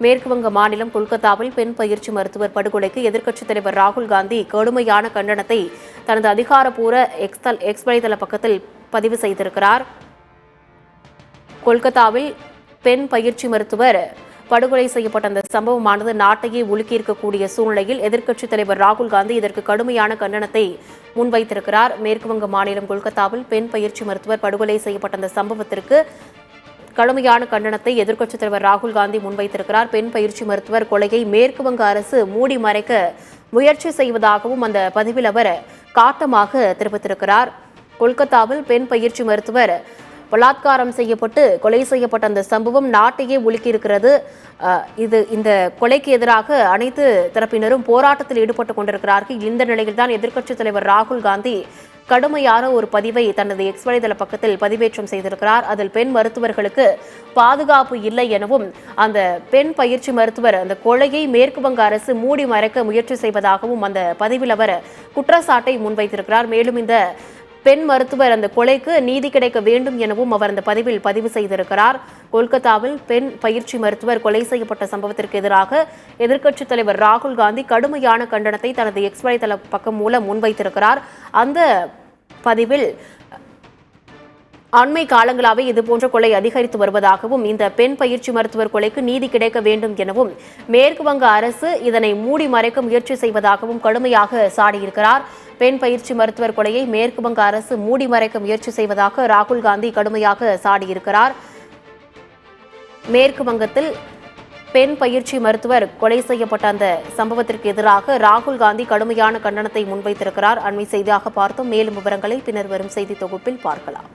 மேற்குவங்க மாநிலம் கொல்கத்தாவில் பெண் பயிற்சி மருத்துவர் படுகொலைக்கு எதிர்க்கட்சித் தலைவர் ராகுல் காந்தி கடுமையான கண்டனத்தை தனது அதிகாரப்பூர்வ எக்ஸ் வலைதள பக்கத்தில் பதிவு செய்திருக்கிறார். கொல்கத்தாவில் பெண் பயிற்சி மருத்துவர் படுகொலை செய்யப்பட்ட அந்த சம்பவமானது நாட்டையே உலுக்கியிருக்கக்கூடிய சூழ்நிலையில் எதிர்க்கட்சித் தலைவர் ராகுல் காந்தி இதற்கு கடுமையான கண்டனத்தை முன்வைத்திருக்கிறார். மேற்குவங்க மாநிலம் கொல்கத்தாவில் பெண் பயிற்சி மருத்துவர் படுகொலை செய்யப்பட்ட அந்த சம்பவத்திற்கு கடுமையான கண்டனத்தை எதிர்க்கட்சித் தலைவர் ராகுல் காந்தி முன்வைத்திருக்கிறார். பெண் பயிற்சி மருத்துவர் கொலையை மேற்குவங்க அரசு மூடி மறைக்க முயற்சி செய்வதாகவும் அந்த பதிவில் அவர் காட்டமாக தெரிவித்திருக்கிறார். கொல்கத்தாவில் பெண் பயிற்சி மருத்துவர் பலாத்காரம் செய்யப்பட்டு கொலை செய்யப்பட்ட அந்த சம்பவம் நாட்டையே உலுக்கியிருக்கிறது. இந்த கொலைக்கு எதிராக அனைத்து தரப்பினரும் போராட்டத்தில் ஈடுபட்டுக் கொண்டிருக்கிறார்கள். இந்த நிலையில்தான் எதிர்க்கட்சித் தலைவர் ராகுல் காந்தி கடுமையான ஒரு பதிவை தனது எக்ஸ் வலைதள பக்கத்தில் பதிவேற்றம் செய்திருக்கிறார். அதில் பெண் மருத்துவர்களுக்கு பாதுகாப்பு இல்லை எனவும் அந்த பெண் பயிற்சி மருத்துவர் அந்த கொலையை மேற்குவங்க அரசு மூடி மறைக்க முயற்சி செய்வதாகவும் அந்த பதிவில் அவர் குற்றச்சாட்டை முன்வைத்திருக்கிறார். மேலும் இந்த பெண் மருத்துவர் அந்த கொலைக்கு நீதி கிடைக்க வேண்டும் எனவும் அவர் அந்த பதிவில் பதிவு செய்திருக்கிறார். கொல்கத்தாவில் பெண் பயிற்சி மருத்துவர் கொலை செய்யப்பட்ட சம்பவத்திற்கு எதிராக எதிர்க்கட்சித் தலைவர் ராகுல் காந்தி கடுமையான கண்டனத்தை தனது எக்ஸ் வலைதள பக்கம் மூலம் முன்வைத்திருக்கிறார். அந்த பதிவில் அண்மை காலங்களாகவே இதுபோன்ற கொலை அதிகரித்து வருவதாகவும் இந்த பெண் பயிற்சி மருத்துவர் கொலைக்கு நீதி கிடைக்க வேண்டும் எனவும் மேற்குவங்க அரசு இதனை மூடி மறைக்க முயற்சி செய்வதாகவும் கடுமையாக சாடியிருக்கிறார். பெண் பயிற்சி மருத்துவர் கொலையை மேற்குவங்க அரசு மூடி மறைக்க முயற்சி செய்வதாக ராகுல் காந்தி கடுமையாக சாடியிருக்கிறார். மேற்கு வங்கத்தில் பெண் பயிற்சி மருத்துவர் கொலை செய்யப்பட்ட அந்த சம்பவத்திற்கு எதிராக ராகுல் காந்தி கடுமையான கண்டனத்தை முன்வைத்திருக்கிறார். அண்மை செய்தியாக பார்த்தோம். மேலும் விவரங்களை பின்னர் வரும் செய்தி தொகுப்பில் பார்க்கலாம்.